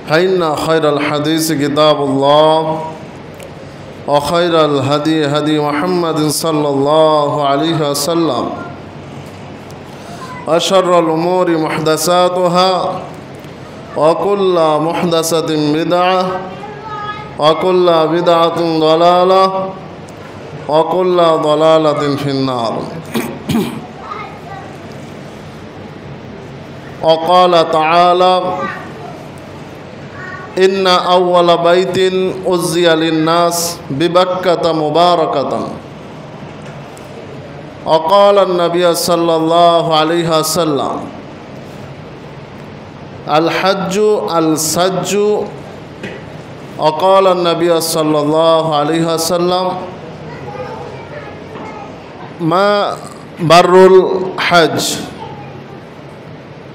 فإن خير الحديث كتاب الله وخير الهدي هدي محمد صلى الله عليه وسلم وشر الأمور محدثاتها وكل محدثة بدعة وكل بدعة ضلالة وكل ضلالة في النار وقال تعالى إن أول بيت أُزِّيَ للناس ببكة مباركة وقال النبي صلى الله عليه وسلم الحج السج وقال النبي صلى الله عليه وسلم ما بر الحج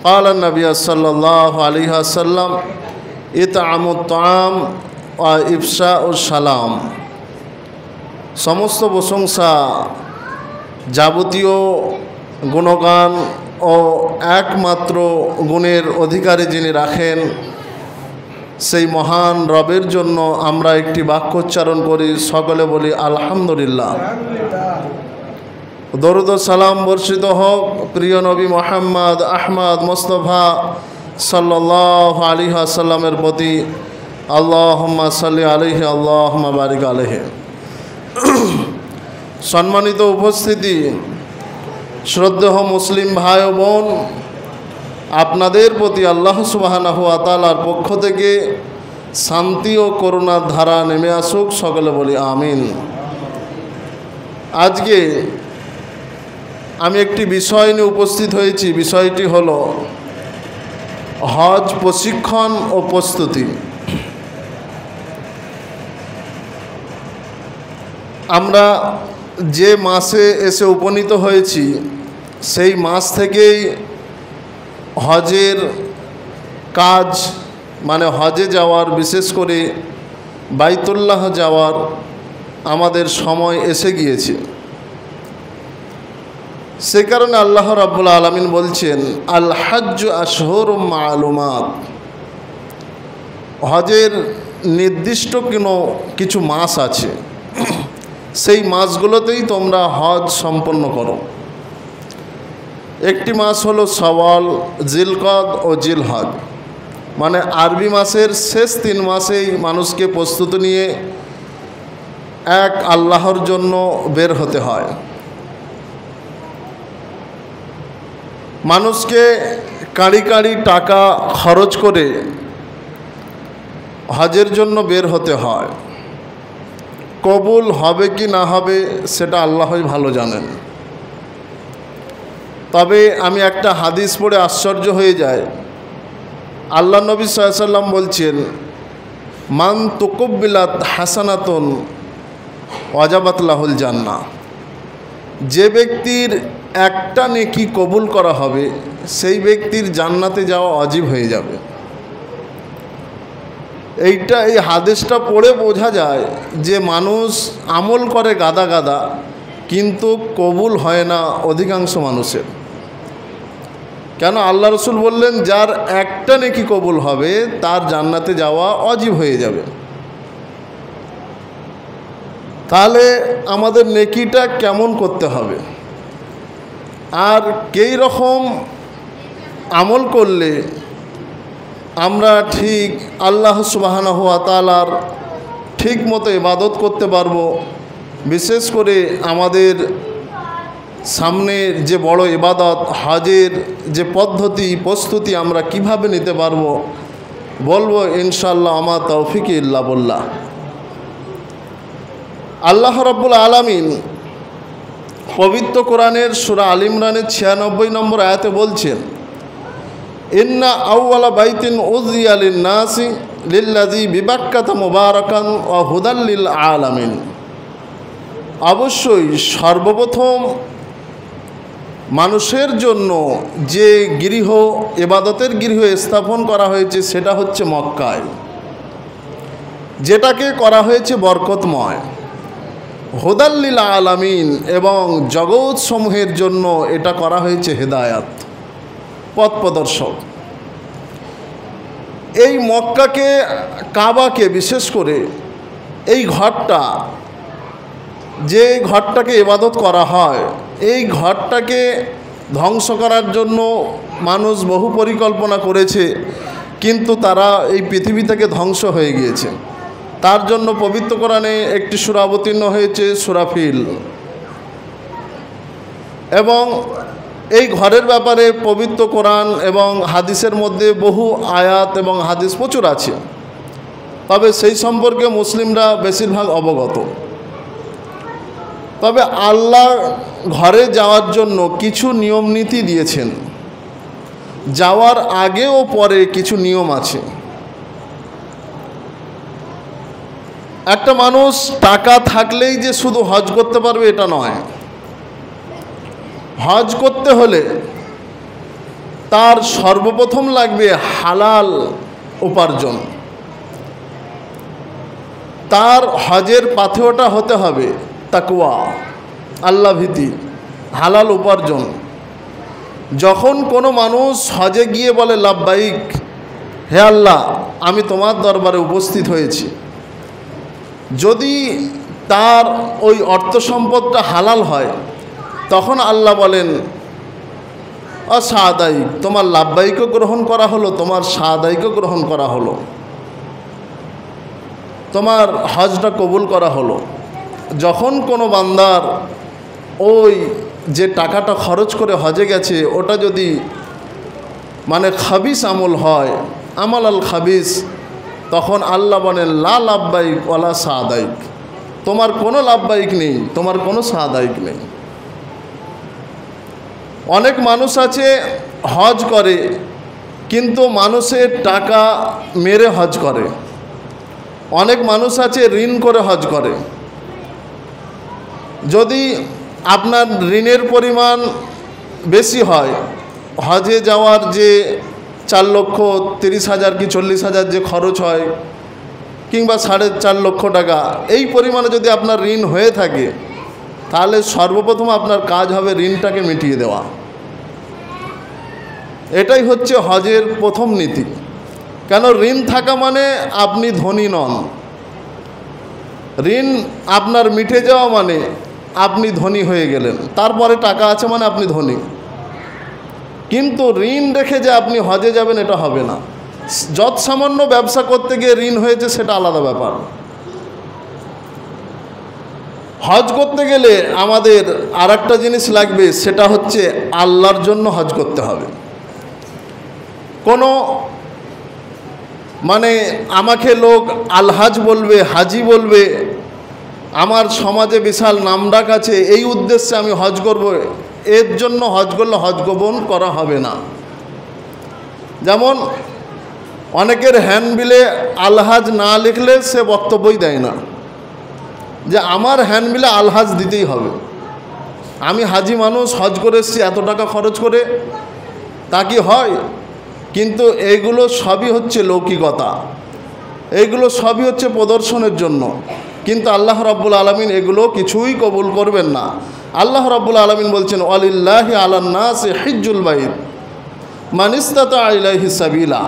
قال النبي صلى الله عليه وسلم ইতআমু আত-তাআম ওয়া ইফশাউস সালাম। সমস্ত প্রশংসা যাবতীয় গুণগান ও একমাত্র গুণের অধিকারী যিনি রাখেন সেই মহান রবের জন্য আমরা একটি বাক্যোচ্চারণ করি, সকলে বলি আলহামদুলিল্লাহ। দরুদ ও সালাম বর্ষিত হোক প্রিয় নবী মুহাম্মদ আহমদ মুস্তাফা সাল্লাল্লাহু আলাইহি ওয়াসাল্লামের প্রতি। আল্লাহুম্মা সাল্লি আলাইহি আল্লাহুম্মা বারিক আলাইহি। সম্মানিত উপস্থিতি, শ্রদ্ধেয় মুসলিম ভাই ও বোন, আপনাদের প্রতি আল্লাহ সুবহানাহু ওয়া তাআলার পক্ষ থেকে শান্তি ও করুণার ধারা নেমে আসুক, সকলে বলি আমিন। আজকে আমি একটি বিষয় নিয়ে উপস্থিত হয়েছি। বিষয়টি হলো হজ প্রশিক্ষণ ও প্রস্তুতি। আমরা যে মাসে এসে উপনীত হয়েছি সেই মাস থেকেই হজের কাজ, মানে হজে যাওয়ার, বিশেষ করে বাইতুল্লাহ যাওয়ার আমাদের সময় এসে গিয়েছে। সে কারণে আল্লাহ রাব্বুল আলামিন বলছেন আল হজ্জু আশহুরুম মা'লুমাত। হজের নির্দিষ্ট কিছু মাস আছে, সেই মাসগুলোতেই তোমরা হজ সম্পন্ন করো। একটি মাস হলো শাওয়াল, জিলকদ ও জিলহজ, মানে আরবি মাসের শেষ 3 মাসেই মানুষকে প্রস্তুতি নিয়ে এক আল্লাহর জন্য বের হতে হয়। মানুষকে কাঁড়ি কাঁড়ি টাকা খরচ করে হজের জন্য বের হতে হয়। কবুল হবে কি না হবে সেটা আল্লাহই ভালো জানেন। তবে আমি একটা হাদিস পড়ে আশ্চর্য হয়ে যায়। আল্লাহ নবী সাল্লাল্লাহু আলাইহি ওয়াসাল্লাম বলছেন মান তুকুব্বিলাত হাসানাতুন ওয়াজাবাত লাহুল জান্নাহ। যে ব্যক্তির একটা নেকি কবুল করা হবে সেই ব্যক্তির জান্নাতে যাওয়া ওয়াজিব হয়ে যাবে। এই হাদিসটা পড়ে বোঝা যায় যে মানুষ আমল করে গাদা গাদা, কিন্তু কবুল হয় না অধিকাংশ মানুষের। কেন? আল্লাহ রসুল বললেন যার একটা নেকি কবুল হবে তার জান্নাতে যাওয়া ওয়াজিব হয়ে যাবে। তাহলে আমাদের নেকিটা কেমন করতে হবে, আর কই রকম আমল করলে আমরা ঠিক আল্লাহ সুবহানাহু ওয়া তাআলার ঠিক মতো ইবাদত করতে পারবো। বিশেষ করে আমাদের সামনের যে বড় ইবাদত হজের যে পদ্ধতি প্রস্তুতি আমরা কিভাবে নিতে পারবো, বলবো ইনশাআল্লাহ। আমার তৌফিক ইল্লা বিল্লাহ। আল্লাহ রাব্বুল আলামিন পবিত্র কোরআনের সূরা আল ইমরানের 96 নম্বর আয়াতে বলছেন ইন্না আউওয়ালা বাইতিন উযিয়া লিন-নাসি লিল্লাযী বিবাক্কাতা মুবারাকান ওয়া হুদাল লিল আলামিন। অবশ্যই সর্বপ্রথম মানুষের জন্য যে গৃহ ইবাদতের গৃহ স্থাপন করা হয়েছে সেটা হচ্ছে মক্কায়, যেটাকে করা হয়েছে বরকতময়। হুদাল লিল আলামিন, এবং জগৎসমূহের জন্য এটা করা হয়েছে হেদায়াত, পথ প্রদর্শক। এই মক্কাকে, কাবাকে বিশেষ করে এই ঘরটা, যে ঘরটাকে ইবাদত করা হয়, এই ঘরটাকে ধ্বংস করার জন্য মানুষ বহু পরিকল্পনা করেছে, কিন্তু তারা এই পৃথিবী থেকে ধ্বংস হয়ে গিয়েছে। তার জন্য পবিত্র কোরআনে একটি সূরা অবতীর্ণ হয়েছে, সূরা ফিল। এবং এই ঘরের ব্যাপারে পবিত্র কোরআন এবং হাদিসের মধ্যে বহু আয়াত এবং হাদিস প্রচুর আছে, তবে সেই সম্পর্কে মুসলিমরা বেশিরভাগ অবগত। তবে আল্লাহ ঘরে যাওয়ার জন্য কিছু নিয়ম নীতি দিয়েছেন, যাওয়ার আগে ও পরে কিছু নিয়ম আছে। একটা মানুষ টাকা থাকলেই যে শুধু হজ করতে পারবে এটা নয়। হজ করতে হলে তার সর্বপ্রথম লাগবে হালাল উপার্জন। তার হজের পাথেয়টা হতে হবে তাকওয়া, আল্লাহ ভীতি, হালাল উপার্জন। যখন কোনো মানুষ হজে গিয়ে বলে লাব্বাইক, হে আল্লাহ আমি তোমার দরবারে উপস্থিত হয়েছি, যদি তার ওই অর্থ সম্পদটা হালাল হয়, তখন আল্লাহ বলেন অসাদাইক, তোমার লাব্বাইকও গ্রহণ করা হলো, তোমার সাদাইকও গ্রহণ করা হলো, তোমার হজটা কবুল করা হলো। যখন কোনো বান্দার ওই যে টাকাটা খরচ করে হজে গেছে ওটা যদি মানে খাবিস আমল হয়, আমাল আল খাবিস, তখন আল্লাহ বলেন লা লাব্বাইক ওয়ালা সাদাইক, তোমার কোনো লাব্বাইক নেই, তোমার কোনো সাদাইক নেই। অনেক মানুষ আছে হজ করে কিন্তু মানুষের টাকা মেরে হজ করে। অনেক মানুষ আছে ঋণ করে হজ করে। যদি আপনার ঋণের পরিমাণ বেশি হয়, হজে যাওয়ার যে 4,30,000 কি 40,000 যে খরচ হয়, কিংবা 4.5 লক্ষ টাকা, এই পরিমাণে যদি আপনার ঋণ হয়ে থাকে, তাহলে সর্বপ্রথম আপনার কাজ হবে ঋণটাকে মিটিয়ে দেওয়া। এটাই হচ্ছে হজের প্রথম নীতি। কেন ঋণ থাকা মানে আপনি ধনী নন, ঋণ আপনার মিটে যাওয়া মানে আপনি ধনী হয়ে গেলেন, তারপরে টাকা আছে মানে আপনি ধনী। কিন্তু ঋণ রেখে যে আপনি হজে যাবেন এটা হবে না। যত সামান্য ব্যবসা করতে গিয়ে ঋণ হয়েছে সেটা আলাদা ব্যাপার। হজ করতে গেলে আমাদের আর একটা জিনিস লাগবে, সেটা হচ্ছে আল্লাহর জন্য হজ করতে হবে। কোনো মানে আমাকে লোক আলহাজ বলবে, হাজি বলবে, আমার সমাজে বিশাল নামডাক আছে, এই উদ্দেশ্যে আমি হজ করব, এর জন্য হজ করলে হজ কবুল করা হবে না। যেমন অনেকের হ্যান্ডবিলে আলহাজ না লিখলে সে বক্তব্যই দেয় না যে আমার হ্যান্ডবিলে আলহাজ দিতেই হবে। আমি হাজি মানুষ, হজ করে এসেছি এত টাকা খরচ করে, তা কি হয়? কিন্তু এইগুলো সবই হচ্ছে লৌকিকতা, এইগুলো সবই হচ্ছে প্রদর্শনের জন্য। কিন্তু আল্লাহ রাব্বুল আলামিন এগুলো কিছুই কবুল করবেন না। আল্লাহ রাব্বুল আলামিন বলছেন ওয়ালিল্লাহি আলান নাসি হিজ্জুল বাইত মান ইসতাতা ইলাইহি সাবিলা,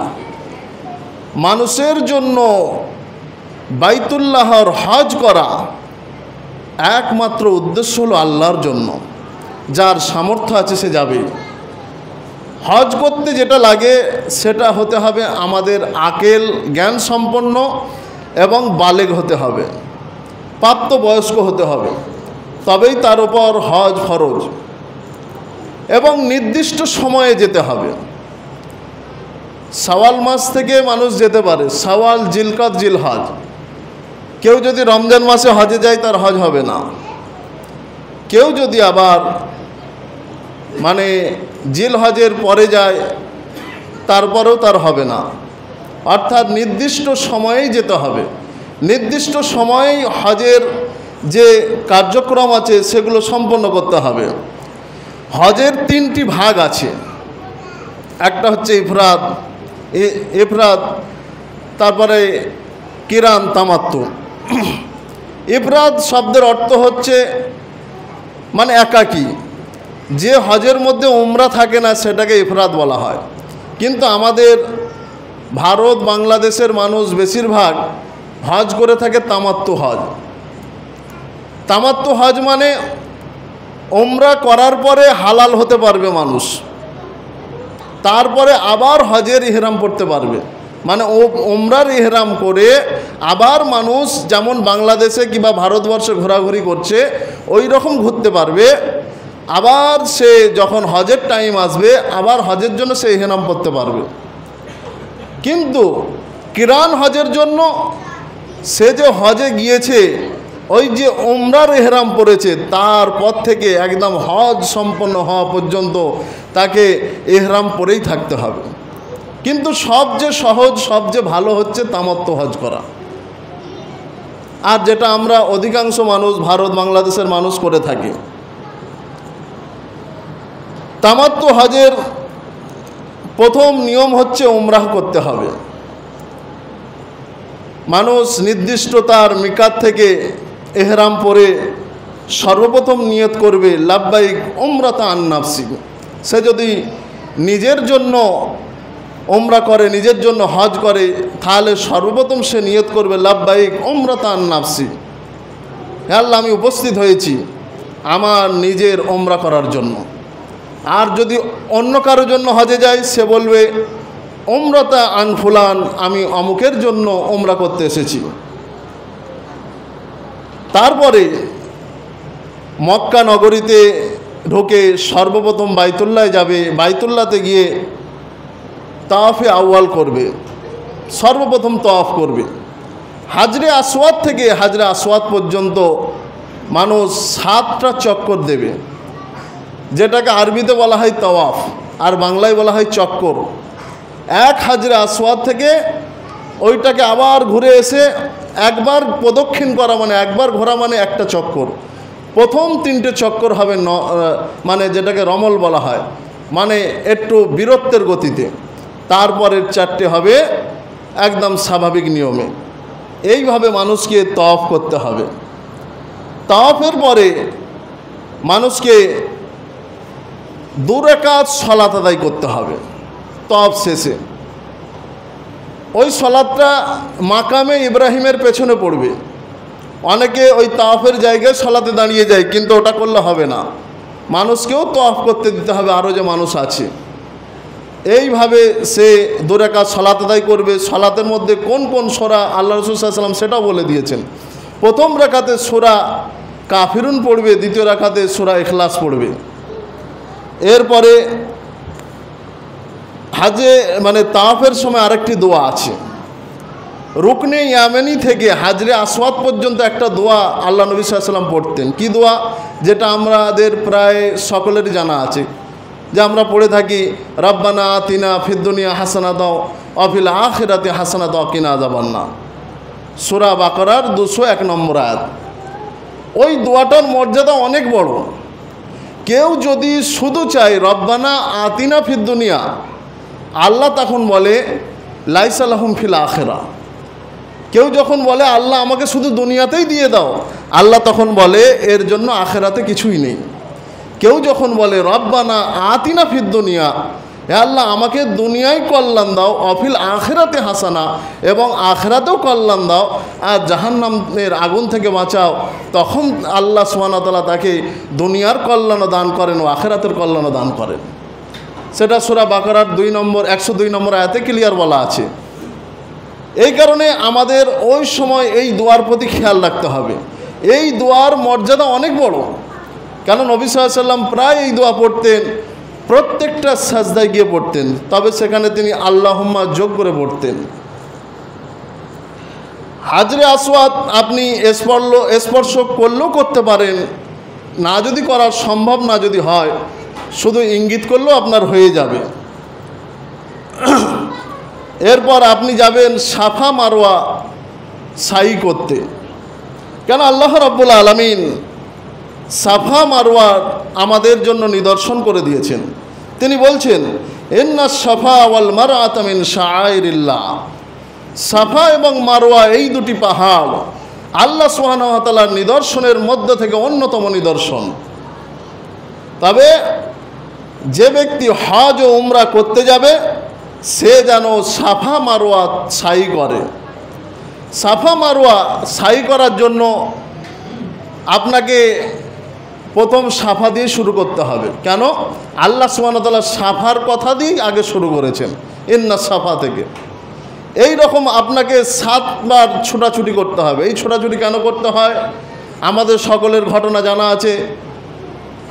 মানুষের জন্য বাইতুল্লাহর হজ করা একমাত্র উদ্দেশ্য হলো আল্লাহর জন্য। যার সামর্থ্য আছে সে যাবে। হজ করতে যেটা লাগে সেটা হতে হবে আমাদের আকেল জ্ঞান সম্পন্ন এবং বালেগ হতে হবে, প্রাপ্তবয়স্ক হতে হবে, তবেই তার উপর হজ ফরজ। এবং নির্দিষ্ট সময়ে যেতে হবে। শাওয়াল মাস থেকে মানুষ যেতে পারে, শাওয়াল, জিলকদ, জিলহজ। কেউ যদি রমজান মাসে হজে যায় তার হজ হবে না। কেউ যদি আবার মানে জিলহজের পরে যায় তারপরেও তার হবে না। অর্থাৎ নির্দিষ্ট সময়েই যেতে হবে। নির্দিষ্ট সময়েই হজের যে কার্যক্রম আছে সেগুলো সম্পন্ন করতে হবে। হজের 3টি ভাগ আছে। একটা হচ্ছে ইফরাদ, তারপরে কিরান, তামাত্তু। ইফরাদ শব্দের অর্থ হচ্ছে মানে একাকী, যে হজের মধ্যে উমরা থাকে না সেটাকে ইফরাদ বলা হয়। কিন্তু আমাদের ভারত বাংলাদেশের মানুষ বেশিরভাগ হজ করে থাকে তামাত্তু হজ। তামাত্তু হজ মানে ওমরা করার পরে হালাল হতে পারবে মানুষ, তারপরে আবার হজের ইহরাম পড়তে পারবে। মানে ওমরার ইহরাম করে আবার মানুষ যেমন বাংলাদেশে কিংবা ভারতবর্ষে ঘোরাঘুরি করছে ওই রকম ঘুরতে পারবে। আবার সে যখন হজের টাইম আসবে আবার হজের জন্য সে ইহরাম পড়তে পারবে। কিন্তু কিরান হজের জন্য সে যে হজে গিয়েছে ওই যে ওমরার ইহরাম পড়েছে তারপর থেকে একদম হজ সম্পন্ন হওয়া পর্যন্ত তাকে ইহরাম পরেই থাকতে হবে। কিন্তু সবচেয়ে সহজ সবচেয়ে ভালো হচ্ছে তামাত্তু হজ করা। আর যেটা আমরা অধিকাংশ মানুষ ভারত বাংলাদেশের মানুষ করে থাকি। তামাত্তু হজের প্রথম নিয়ম হচ্ছে উমরাহ করতে হবে। মানুষ নির্দিষ্ট তার মিকাত থেকে ইহরাম পরে সর্বপ্রথম নিয়ত করবে লাব্বাইক উমরাতা আন নাফসি। সে যদি নিজের জন্য উমরা করে, নিজের জন্য হজ করে, তাহলে সর্বপ্রথম সে নিয়ত করবে লাব্বাইক উমরাতা আন নাফসি, হে আল্লাহ আমি উপস্থিত হয়েছি আমার নিজের উমরা করার জন্য। আর যদি অন্য কারোর জন্য হজে যায় সে বলবে উমরাতা আন ফুলান, আমি অমুকের জন্য উমরা করতে এসেছি। তারপরে মক্কা নগরীতে ঢুকে সর্বপ্রথম বাইতুল্লাহ যাবে। বাইতুল্লাহতে গিয়ে তাওয়াফে আউয়াল করবে, সর্বপ্রথম তাওয়াফ করবে। হাজরে আসওয়াদ থেকে হাজরে আসওয়াদ পর্যন্ত মানুষ 7টা চক্কর দেবে, যেটাকে আরবিতে বলা হয় তাওয়াফ আর বাংলায় বলা হয় চক্কর। এক হাজরে আসওয়াদ থেকে ওইটাকে আবার ঘুরে এসে একবার প্রদক্ষিণ করা মানে একবার ঘোরা মানে একটা চক্কর। প্রথম 3টে চক্কর হবে মানে যেটাকে রমল বলা হয়, মানে একটু বীরত্বের গতিতে। তারপরের 4টে হবে একদম স্বাভাবিক নিয়মে। এইভাবে মানুষকে তাওয়াফ করতে হবে। তাওয়াফের পরে মানুষকে 2 রাকাত সালাত আদায় করতে হবে তাওয়াফ শেষে। ওই সালাতটা মাকামে ইব্রাহিমের পেছনে পড়বে। অনেকে ওই তাওয়াফের জায়গায় সালাতে দাঁড়িয়ে যায়, কিন্তু ওটা করলে হবে না, মানুষকেও তাওয়াফ করতে দিতে হবে আরও যে মানুষ আছে। এইভাবে সে 2 রাকাত সালাত আদায় করবে। সালাতের মধ্যে কোন কোন সূরা আল্লাহ রাসূল সাল্লাল্লাহু আলাইহি ওয়াসাল্লাম সেটাও বলে দিয়েছেন। প্রথম রাকাতে সূরা কাফিরুন পড়বে, দ্বিতীয় রাকাতে সূরা ইখলাস পড়বে। এরপরে হাজে মানে তাওয়াফের সময় আরেকটি দোয়া আছে। রুকনে ইয়ামানি থেকে হাজরে আসওয়াদ পর্যন্ত একটা দোয়া আল্লাহ নবী সাল্লাল্লাহু আলাইহি ওয়াসাল্লাম পড়তেন। কি দোয়া? যেটা আমাদের প্রায় সকলেরই জানা আছে, যে আমরা পড়ে থাকি রব্বানা আতিনা ফিদ দুনিয়া হাসানাতাও ওয়া ফিল আখিরাতি হাসানাতাও ওয়া কিনা আযাবান্নার। সূরা বাকারার 201 নম্বর আয়াত। ওই দোয়াটার মর্যাদা অনেক বড়। কেউ যদি শুধু চায় রব্বানা আতিনা ফিদ দুনিয়া, আল্লাহ তখন বলে লাইসা লাহুম ফিল আখিরা। কেউ যখন বলে আল্লাহ আমাকে শুধু দুনিয়াতেই দিয়ে দাও, আল্লাহ তখন বলে এর জন্য আখিরাতে কিছুই নেই। কেউ যখন বলে রব্বানা আতিনা ফিদ দুনিয়া, হে আল্লাহ আমাকে দুনিয়ায় কল্যাণ দাও, অফিল আখিরাতে হাসানা, এবং আখিরাতেও কল্যাণ দাও, আর জাহান্নামের আগুন থেকে বাঁচাও, তখন আল্লাহ সুবহানাহু ওয়া তাআলা তাকে দুনিয়ার কল্যাণও দান করেন ও আখিরাতের কল্যাণও দান করেন। সেটা সূরা বাকারার 102 নম্বর আয়াতে ক্লিয়ার বলা আছে। এই কারণে আমাদের ওই সময় এই দোয়ার প্রতি খেয়াল রাখতে হবে। এই দোয়ার মর্যাদা অনেক বড়। কেন নবী সাল্লাল্লাহু আলাইহি ওয়াসাল্লাম প্রায় এই দোয়া পড়তেন, প্রত্যেকটা সাজদায় গিয়ে পড়তেন, তবে সেখানে তিনি আল্লাহুম্মা যোগ করে পড়তেন। হাজরে আসওয়াদ আপনি স্পর্শ করলেও করতে পারেন, না যদি করা সম্ভব না যদি হয় শুধু ইঙ্গিত করলেও আপনার হয়ে যাবে। এরপর আপনি যাবেন সাফা মারওয়া সাই করতে। কেন আল্লাহ রাব্বুল আলামিন সাফা মারওয়া আমাদের জন্য নিদর্শন করে দিয়েছেন। তিনি বলছেন ইন্না সাফা ওয়াল মারওয়াতা মিন শাআইরিল্লাহ। সাফা এবং মারওয়া এই দুটি পাহাড় আল্লাহ সুবহানাহু ওয়া তাআলার নিদর্শনের মধ্যে থেকে অন্যতম নিদর্শন। তবে যে ব্যক্তি হজ ও উমরা করতে যাবে সে যেন সাফা মারওয়া সাই করে। সাফা মারওয়া সাই করার জন্য আপনাকে প্রথম সাফা দিয়ে শুরু করতে হবে। কেন? আল্লাহ সুবহানাহু ওয়া তাআলা সাফার কথা দিয়ে আগে শুরু করেছেন, ইন্না সাফা থেকে। এই রকম আপনাকে 7 বার ছোটাছুটি করতে হবে। এই ছোটাছুটি কেন করতে হয়? আমাদের সকলের ঘটনা জানা আছে।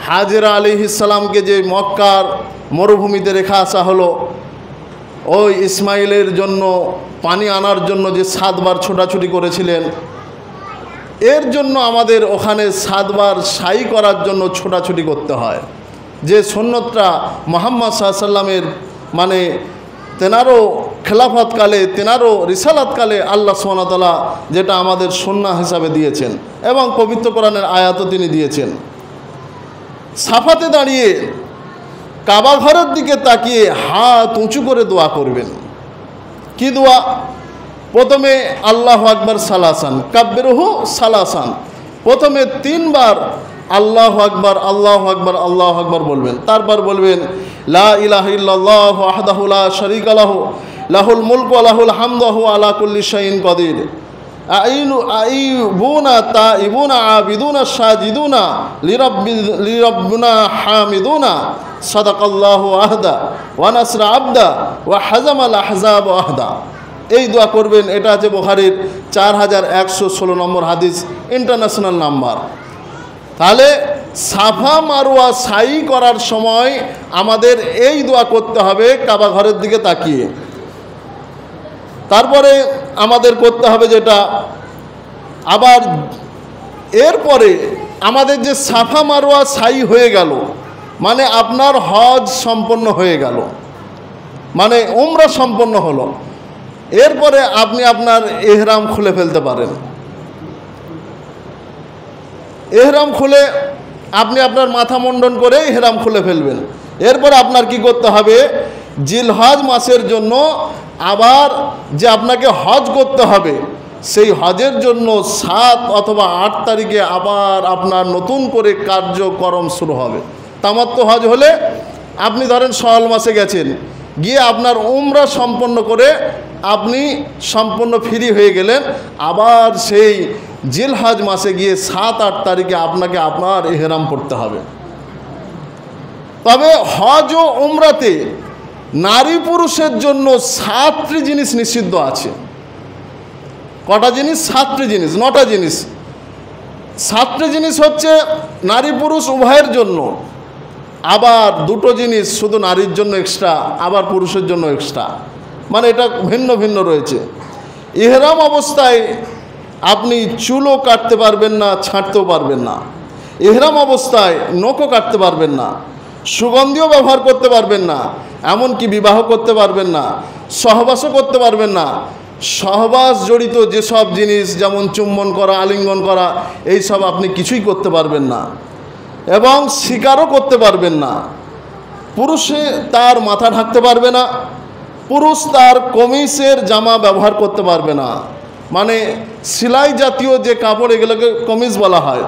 হাজেরা আলাইহিস সালামকে যে মক্কার মরুভূমিতে রেখে আসা হলো, ওই ইসমাইলের জন্য পানি আনার জন্য যে 7 বার ছোটাছুটি করেছিলেন, এর জন্য আমাদের ওখানে 7 বার সাই করার জন্য ছোটাছুটি করতে হয়। যে সুন্নতটা মুহাম্মদ সাল্লাল্লাহু আলাইহি ওয়াসাল্লামের মানে তেনারও খেলাফতকালে, তেনারও রিসালাতকালে আল্লাহ সুবহানাহু ওয়া তাআলা যেটা আমাদের সুন্নাহ হিসাবে দিয়েছেন এবং পবিত্র কোরআনের আয়াতও তিনি দিয়েছেন। সাফাতে দাঁড়িয়ে কাবা ঘরের দিকে তাকিয়ে হাত উঁচু করে দোয়া করবেন। কি দোয়া? প্রথমে আল্লাহু আকবার সালাসান, কাব্বিরহু সালাসান। প্রথমে 3 বার আল্লাহু আকবার আল্লাহু আকবার আল্লাহু আকবার বলবেন। তারপর বলবেন লা ইলাহা ইল্লাল্লাহু ওয়াহদাহু লা শারীকা লাহু লাহুল মুলকু ওয়া লাহুল হামদু ওয়া হুয়া আলা কুল্লি শাইইন কাদির। আইবুনা তাইবুনা আবিদুনা সাজিদুনা লিরাব্বিনা হামিদুনা সাদাকাল্লাহু আহদা ওয়া নাসরা আবদা ওয়া হাজামাল আহজাব আহদা। এই দোয়া করবেন। এটা আছে বুখারীর 4116 নম্বর হাদিস, ইন্টারন্যাশনাল নাম্বার। তাহলে সাফা মারওয়া সাই করার সময় আমাদের এই দোয়া করতে হবে কাবা ঘরের দিকে তাকিয়ে। তারপরে আমাদের করতে হবে যেটা, আবার এরপরে আমাদের যে সাফা মারওয়া সাই হয়ে গেল মানে আপনার হজ সম্পন্ন হয়ে গেল, মানে উমরা সম্পন্ন হলো। এরপরে আপনি আপনার ইহরাম খুলে ফেলতে পারেন। ইহরাম খুলে আপনি আপনার মাথা মুন্ডন করে ইহরাম খুলে ফেলবেন। এরপর আপনার কি করতে হবে? জিলহজ মাসের জন্য আবার যে আপনাকে হজ করতে হবে, সেই হজের জন্য 7 অথবা 8 তারিখে আবার আপনার নতুন করে কার্যক্রম শুরু হবে। তামাত্তু হজ হলে আপনি ধরেন শাওয়াল মাসে গেছেন, গিয়ে আপনার উমরা সম্পন্ন করে আপনি সম্পূর্ণ ফ্রি হয়ে গেলেন। আবার সেই জিলহজ মাসে গিয়ে 7-8 তারিখে আপনাকে আপনার ইহরাম পড়তে হবে। তবে হজ ও উমরাতে নারী পুরুষের জন্য 7টি জিনিস নিষিদ্ধ আছে। কটা জিনিস? 7টি জিনিস, 9টা জিনিস। 7টি জিনিস হচ্ছে নারী পুরুষ উভয়ের জন্য, আবার 2টো জিনিস শুধু নারীর জন্য এক্সট্রা, আবার পুরুষের জন্য এক্সট্রা, মানে এটা ভিন্ন ভিন্ন রয়েছে। ইহরাম অবস্থায় আপনি চুলও কাটতে পারবেন না, ছাঁটতেও পারবেন না। ইহরাম অবস্থায় নখও কাটতে পারবেন না, সুগন্ধিও ব্যবহার করতে পারবেন না, এমনকি বিবাহ করতে পারবেন না, সহবাসও করতে পারবেন না। সহবাস জড়িত যেসব জিনিস যেমন চুম্বন করা, আলিঙ্গন করা, এই সব আপনি কিছুই করতে পারবেন না এবং শিকারও করতে পারবেন না। পুরুষে তার মাথা ঢাকতে পারবে না, পুরুষ তার কমিজের জামা ব্যবহার করতে পারবে না, মানে সেলাই জাতীয় যে কাপড় এগুলোকে কমিজ বলা হয়।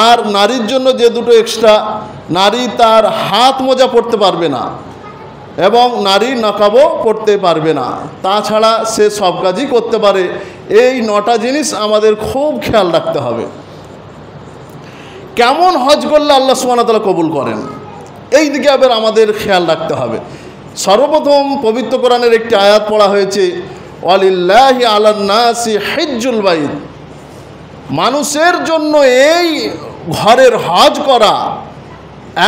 আর নারীর জন্য যে 2টো এক্সট্রা, নারী তার হাত মোজা পরতে পারবে না এবং নারী নকাবও পরতে পারবে না। তাছাড়া সে সব কাজই করতে পারে। এই 9টা জিনিস আমাদের খুব খেয়াল রাখতে হবে। কেমন হজ করলে আল্লাহ সুবহানাহু ওয়া তাআলা কবুল করেন, এই দিকে আবার আমাদের খেয়াল রাখতে হবে। সর্বপ্রথম পবিত্র কোরআনের একটি আয়াত পড়া হয়েছে, ওয়ালিল্লাহি আলান নাসি হিজ্জুল বাইত। মানুষের জন্য এই ঘরের হজ করা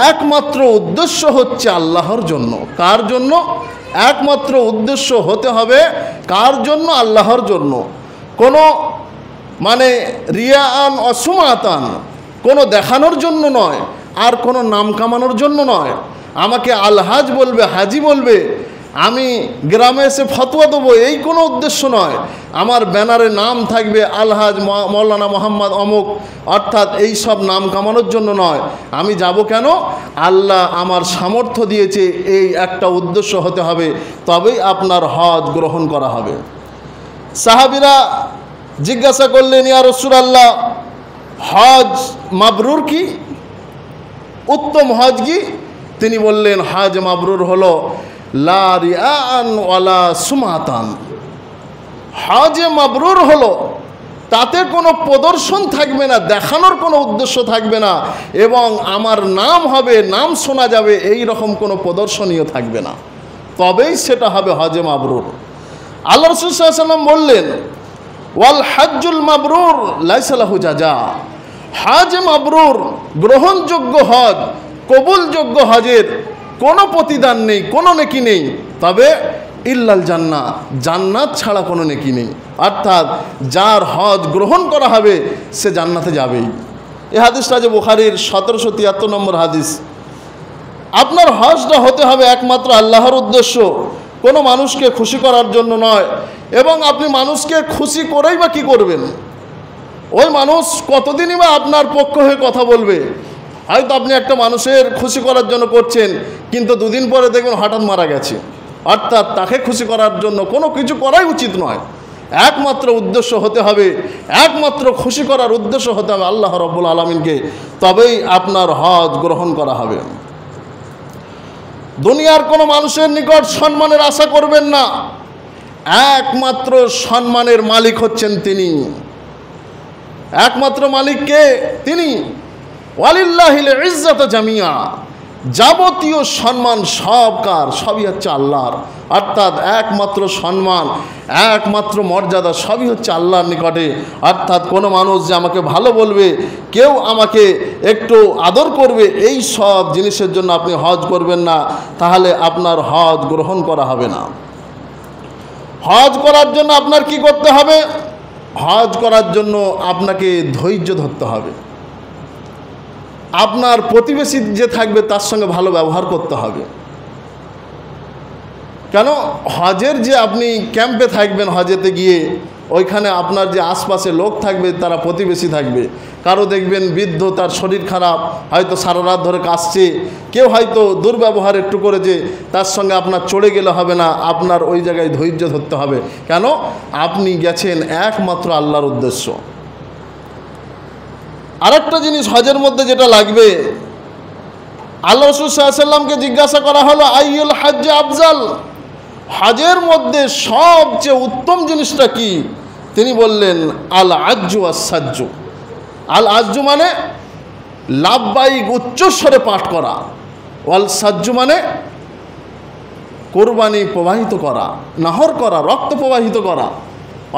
একমাত্র উদ্দেশ্য হচ্ছে আল্লাহর জন্য। কার জন্য? একমাত্র উদ্দেশ্য হতে হবে কার জন্য? আল্লাহর জন্য। কোনো মানে রিয়াআন অসুমাতান, কোনো দেখানোর জন্য নয়, আর কোনো নাম কামানোর জন্য নয়। আমাকে আলহাজ বলবে, হাজি বলবে, আমি গ্রামে এসে ফতোয়া দেবো, এই কোনো উদ্দেশ্য নয়। আমার ব্যানারে নাম থাকবে আলহাজ মৌলানা মোহাম্মদ অমুক, অর্থাৎ এই সব নাম কামানোর জন্য নয়। আমি যাব কেন? আল্লাহ আমার সামর্থ্য দিয়েছে, এই একটা উদ্দেশ্য হতে হবে, তবেই আপনার হজ গ্রহণ করা হবে। সাহাবীরা জিজ্ঞাসা করলেন, ইয়া রাসূলুল্লাহ, হজ মাবরুর কি? উত্তম হজ কি? তিনি বললেন, হজ মাবরুর হলো লা রিআআন ওয়ালা সুমাতান। হজে মাবরুর হলো তাতে কোনো প্রদর্শন থাকবে না, দেখানোর কোনো উদ্দেশ্য থাকবে না, এবং আমার নাম হবে, নাম শোনা যাবে, এই রকম কোনো প্রদর্শনীয় থাকবে না, তবেই সেটা হবে হজে মাবরুর। আল্লাহ রাসূল সাল্লাল্লাহু আলাইহি ওয়াসাল্লাম বললেন, ওয়াল হজ্জুল মাবরুর লাইসা লাহু জাযা। হজ মাবরুর, গ্রহণযোগ্য হজ, কবুলযোগ্য হজের কোনো প্রতিদান নেই, কোনো নেকি নেই, তবে ইল্লাল জান্নাহ, জান্নাত ছাড়া কোনো নেকি নেই। অর্থাৎ যার হজ গ্রহণ করা হবে সে জান্নাতে যাবেই। এই হাদিসটা যে বুখারীর 1773 নম্বর হাদিস। আপনার হজটা হতে হবে একমাত্র আল্লাহর উদ্দেশ্য, কোনো মানুষকে খুশি করার জন্য নয়। এবং আপনি মানুষকে খুশি করেই বা কী করবেন? ওই মানুষ কতদিনই বা আপনার পক্ষ হয়ে কথা বলবে? হয়তো আপনি একটা মানুষের খুশি করার জন্য করছেন, কিন্তু দুদিন পরে দেখবেন হঠাৎ মারা গেছে। অর্থাৎ তাকে খুশি করার জন্য কোনো কিছু করাই উচিত নয়। একমাত্র উদ্দেশ্য হতে হবে, একমাত্র খুশি করার উদ্দেশ্য হতে হবে আল্লাহ রাব্বুল আলামিনকে, তবেই আপনার হজ গ্রহণ করা হবে। দুনিয়ার কোনো মানুষের নিকট সম্মানের আশা করবেন না, একমাত্র সম্মানের মালিক হচ্ছেন তিনি। একমাত্র মালিককে তিনি। ওয়ালিল্লাহিল ইজ্জাতু জামিয়া, যাবতীয় সম্মান সব কার? সবই হচ্ছে আল্লাহর। অর্থাৎ একমাত্র সম্মান, একমাত্র মর্যাদা সবই হচ্ছে আল্লাহর নিকটে। অর্থাৎ কোনো মানুষ যে আমাকে ভালো বলবে, কেউ আমাকে একটু আদর করবে, এই সব জিনিসের জন্য আপনি হজ করবেন না, তাহলে আপনার হজ গ্রহণ করা হবে না। হজ করার জন্য আপনার কি করতে হবে? হজ করার জন্য আপনাকে ধৈর্য ধরতে হবে। আপনার প্রতিবেশী যে থাকবে তার সঙ্গে ভালো ব্যবহার করতে হবে। কেন? হজের যে আপনি ক্যাম্পে থাকবেন, হজেতে গিয়ে ওইখানে আপনার যে আশপাশে লোক থাকবে তারা প্রতিবেশী থাকবে। কারো দেখবেন বৃদ্ধ, তার শরীর খারাপ, হয়তো সারা রাত ধরে কাশছে, কেউ হয়তো দুর্ব্যবহার একটু করেছে, তার সঙ্গে আপনার চড়ে গেলে হবে না, আপনার ওই জায়গায় ধৈর্য ধরতে হবে। কেন? আপনি গেছেন একমাত্র আল্লাহর উদ্দেশ্য। আরেকটা জিনিস হজের মধ্যে যেটা লাগবে, আল্লাহ রাসূল সাল্লাল্লাহু আলাইহি ওয়াসাল্লামকে জিজ্ঞাসা করা হলো, আইয়ুল হজ্জে আফজাল, হজের মধ্যে সবচেয়ে উত্তম জিনিসটা কি? তিনি বললেন, আল আজ্জু ওয়াস সাজ্জু। আল আজ্জু মানে লাব্বাইক, উচ্চস্বরে পাঠ করা। ওয়াল সাজ্জু মানে কোরবানি প্রবাহিত করা, নাহর করা, রক্ত প্রবাহিত করা।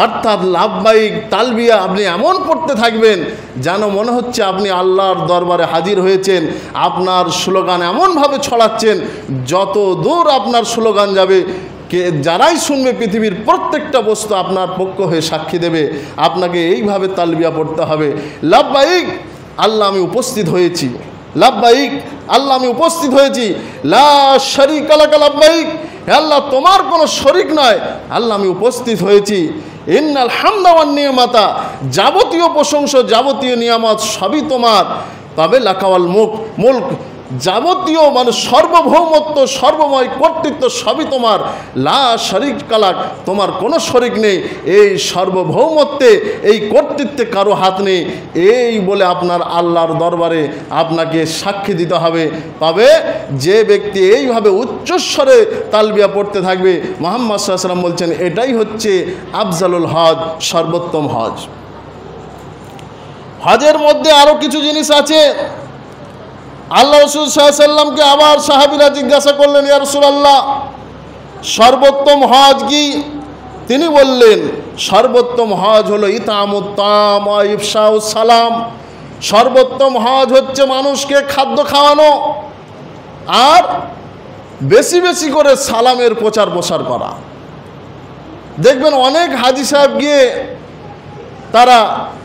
অর্থাৎ লাব্বাইক তালবিয়া আপনি এমন পড়তে থাকবেন যেন মনে হচ্ছে আপনি আল্লাহর দরবারে হাজির হয়েছেন। আপনার স্লোগান এমনভাবে ছড়াচ্ছেন, যত দূর আপনার স্লোগান যাবে, যারাই শুনবে পৃথিবীর প্রত্যেকটা বস্তু আপনার পক্ষ হয়ে সাক্ষী দেবে। আপনাকে এইভাবে তালবিয়া পড়তে হবে, লাব্বাইক আল্লাহ আমি উপস্থিত হয়েছি, লাব্বাইক আল্লাহ আমি উপস্থিত হয়েছি, লা শারীকা লাকা লাব্বাইক, আল্লাহ তোমার কোনো শরীক নয়, আল্লাহ আমি উপস্থিত হয়েছি। ইন্নাল হামদা ওয়ান নিয়ামাতা, যাবতীয় প্রশংসা, যাবতীয় নিয়ামত সবই তোমার। তবে লাকাওয়াল মুলক, যাবতীয় মানে সর্বভৌমত্ব, সর্বময় কর্তৃত্ব সবই তোমার। লা শারীকা লাক, তোমার কোনো শরীক নেই। এই সার্বভৌমত্বে, এই কর্তৃত্বে কারো হাত নেই। এই বলে আপনার আল্লাহর দরবারে আপনাকে সাক্ষী দিতে হবে। তবে যে ব্যক্তি এইভাবে উচ্চস্বরে তালবিয়া পড়তে থাকবে, মুহাম্মদ সাল্লাল্লাহু আলাইহি ওয়াসাল্লাম বলছেন এটাই হচ্ছে আফজালুল হজ, সর্বোত্তম হজ। হজের মধ্যে আরও কিছু জিনিস আছে। আল্লাহ রাসূল সাল্লাল্লাহু আলাইহি ওয়াসাল্লামকে আবার সাহাবীরা জিজ্ঞাসা করলেন, ইয়া রাসূলুল্লাহ, সর্বোত্তম হজ কি? তিনি বললেন, সর্বোত্তম হজ হলো ইতামুত তাম ওয়া ইফশাউস সালাম। সর্বোত্তম হজ হচ্ছে মানুষকে খাদ্য খাওয়ানো আর বেশি বেশি করে সালামের প্রচার প্রসার করা। দেখবেন অনেক হাজি সাহেব গিয়ে তারা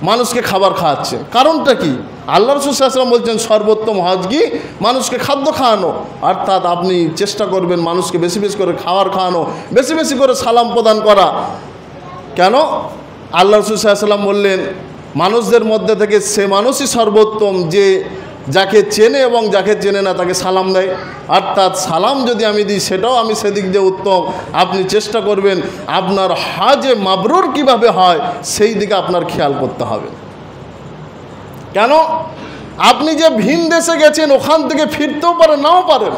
মানুষকে খাবার খাওয়াচ্ছে, কারণটা কি? আল্লাহ রাসূল সাল্লাল্লাহু আলাইহি ওয়াসাল্লাম বলছেন সর্বোত্তম হজ কি? মানুষকে খাদ্য খাওয়ানো। অর্থাৎ আপনি চেষ্টা করবেন মানুষকে বেশি বেশি করে খাবার খাওয়ানো, বেশি বেশি করে সালাম প্রদান করা। কেন? আল্লাহ রাসূল সাল্লাল্লাহু আলাইহি ওয়াসাল্লাম বললেন মানুষদের মধ্যে থেকে সে মানুষই সর্বোত্তম যে যাকে চেনে এবং যাকে চেনে না তাকে সালাম দেয়। অর্থাৎ সালাম যদি আমি দিই সেটাও আমি সেদিক দিয়ে উত্তম। আপনি চেষ্টা করবেন আপনার হজে মাবরুর কিভাবে হয় সেই দিকে আপনার খেয়াল করতে হবে। কেন? আপনি যে ভিন দেশে গেছেন, ওখান থেকে ফিরতেও পারেন, নাও পারেন।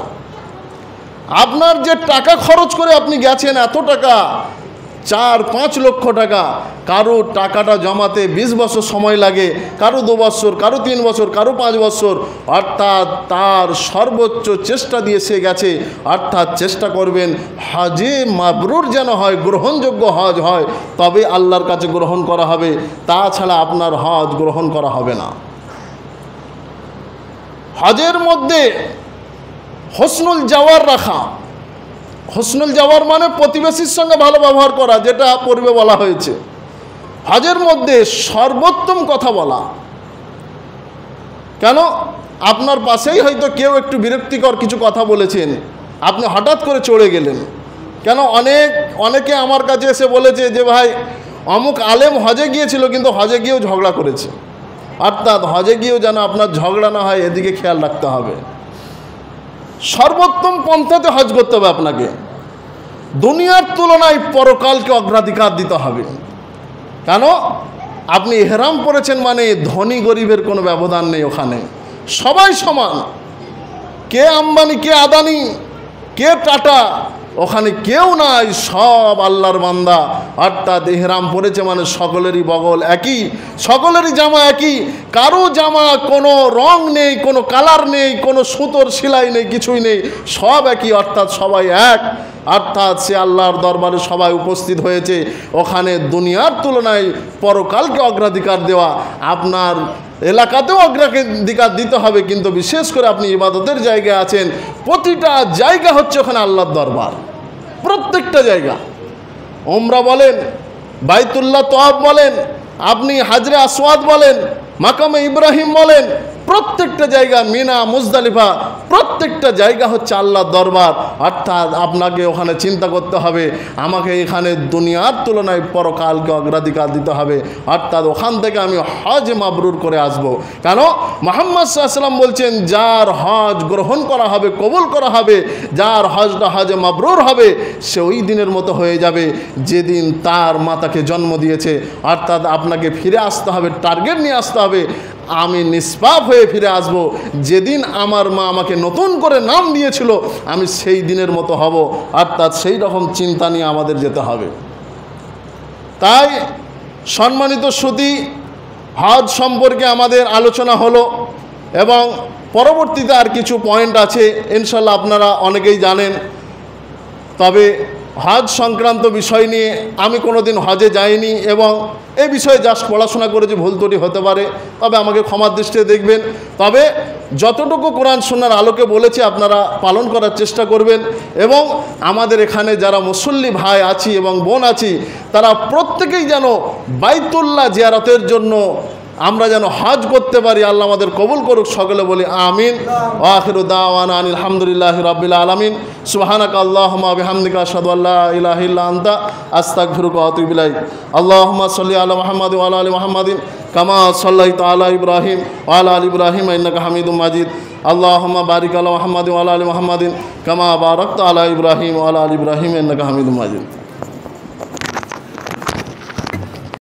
আপনার যে টাকা খরচ করে আপনি গেছেন, এত টাকা 4-5 লক্ষ টাকা, কারো টাকাটা জমাতে 20 বছর সময় লাগে, কারো 2 বছর, কারো 3 বছর, কারো 5 বছর, অর্থাৎ তার সর্বোচ্চ চেষ্টা দিয়ে সে গেছে। অর্থাৎ চেষ্টা করবেন হজে মাবরুর যেন হয়, গ্রহণযোগ্য হজ হয়, তবে আল্লাহর কাছে গ্রহণ করা হবে, তাছাড়া আপনার হজ গ্রহণ করা হবে না। হজের মধ্যে হোসনুল জাওয়ার রাখা। হোসনুল জাওয়ার মানে প্রতিবেশীর সঙ্গে ভালো ব্যবহার করা, যেটা পূর্বে বলা হয়েছে। হজের মধ্যে সর্বোত্তম কথা বলা। কেন? আপনার পাশেই হয়তো কেউ একটু বিরক্তিকর কিছু কথা বলেছেন, আপনি হঠাৎ করে চড়ে গেলেন। কেন? অনেকে আমার কাছে এসে বলেছে যে ভাই অমুক আলেম হজে গিয়েছিল, কিন্তু হজে গিয়েও ঝগড়া করেছে। অর্থাৎ হজে গিয়েও যেন আপনার ঝগড়া না হয়, এদিকে খেয়াল রাখতে হবে। সর্বোত্তম পন্থাতে হজ করতে হবে আপনাকে। দুনিয়ার তুলনায় পরকালকে অগ্রাধিকার দিতে হবে। কেন? আপনি ইহরাম পরেছেন মানে ধনী গরিবের কোনো ব্যবধান নেই, ওখানে সবাই সমান। কে আম্বানি, কে আদানি, কে টাটা, ওখানে কেউ নাই, সব আল্লাহর বান্দা। অর্থাৎ ইহরাম পরেছে মানে সকলেরই বগল একই, সকলেরই জামা একই, কারো জামা কোনো রং নেই, কোনো কালার নেই, কোনো সুতোর সেলাই নেই, কিছুই নেই, সব একই। অর্থাৎ সবাই এক। অর্থাৎ সে আল্লাহর দরবারে সবাই উপস্থিত হয়েছে। ওখানে দুনিয়ার তুলনায় পরকালকে অগ্রাধিকার দেওয়া, আপনার এলাকাতেও অগ্রাধিকার দিতে হবে, কিন্তু বিশেষ করে আপনি ইবাদতের জায়গায় আছেন, প্রতিটা জায়গা হচ্ছে ওখানে আল্লাহর দরবার, প্রত্যেকটা জায়গা। ওমরা বলেন, বাইতুল্লাহ তওয়াফ বলেন, আপনি হাজরে আসওয়াদ বলেন, মাকামে ইব্রাহিম বলেন, প্রত্যেকটা জায়গা, মিনা, মুজদালিফা, প্রত্যেকটা জায়গা হচ্ছে আল্লাহর দরবার। অর্থাৎ আপনাকে ওখানে চিন্তা করতে হবে, আমাকে এখানে দুনিয়ার তুলনায় পরকালকে অগ্রাধিকার দিতে হবে। অর্থাৎ ওখান থেকে আমি হজ মাবরুর করে আসব। কেন? মুহাম্মদ সাল্লাল্লাহু আলাইহি ওয়াসাল্লাম বলছেন, যার হজ গ্রহণ করা হবে, কবুল করা হবে, যার হজটা হজে মাবরুর হবে, সে ওই দিনের মতো হয়ে যাবে যেদিন তার মাতাকে জন্ম দিয়েছে। অর্থাৎ আপনাকে ফিরে আসতে হবে, টার্গেট নিয়ে আসতে হবে, আমি নিষ্পাপ হয়ে ফিরে আসব। যেদিন আমার মা আমাকে নতুন করে নাম দিয়েছিল, আমি সেই দিনের মতো হব। অর্থাৎ সেই রকম চিন্তা নিয়ে আমাদের যেতে হবে। তাই সম্মানিত সুধী, হজ সম্পর্কে আমাদের আলোচনা হলো, এবং পরবর্তীতে আর কিছু পয়েন্ট আছে, ইনশাল্লাহ আপনারা অনেকেই জানেন। তবে হজ সংক্রান্ত বিষয় নিয়ে আমি কোনোদিন হজে যাইনি, এবং এই বিষয়ে জাস্ট পড়াশোনা করেছি, ভুল ত্রুটি হতে পারে, তবে আমাকে ক্ষমার দৃষ্টিতে দেখবেন। তবে যতটুকু কোরআন সুন্নাহর আলোকে বলেছি আপনারা পালন করার চেষ্টা করবেন। এবং আমাদের এখানে যারা মুসল্লি ভাই আছি এবং বোন আছি, তারা প্রত্যেকেই যেন বাইতুল্লাহ জিয়ারতের জন্য আমরা যেন হজ করতে পারি। আল্লাহ আমাদের কবুল করুক, সকলে বলি আমিন। ওয়া আখিরু দাওয়ানা আনিল হামদুলিল্লাহি রাব্বিল আলামিন। সুবহানাকা আল্লাহুম্মা ওয়া বিহামদিকা আশহাদু আল্লা ইলাহা ইল্লা আনতা আস্তাগফিরুকা ওয়া আতুবু ইলাইক। আল্লাহুম্মা সাল্লি আলা মুহাম্মাদ ওয়া আলা আলি মুহাম্মাদিন কামা সাল্লাইতা আলা ইব্রাহিম ওয়া আলা আলি ইব্রাহিম ইন্নাকা হামিদুম মাজিদ। আল্লাহুম্মা বারিক আলা মুহাম্মাদ ওয়া আলা আলি মুহাম্মাদিন কামা বারাকতা আলা ইব্রাহিম ওয়া আলা আলি ইব্রাহিম ইন্নাকা হামিদুম মাজিদ।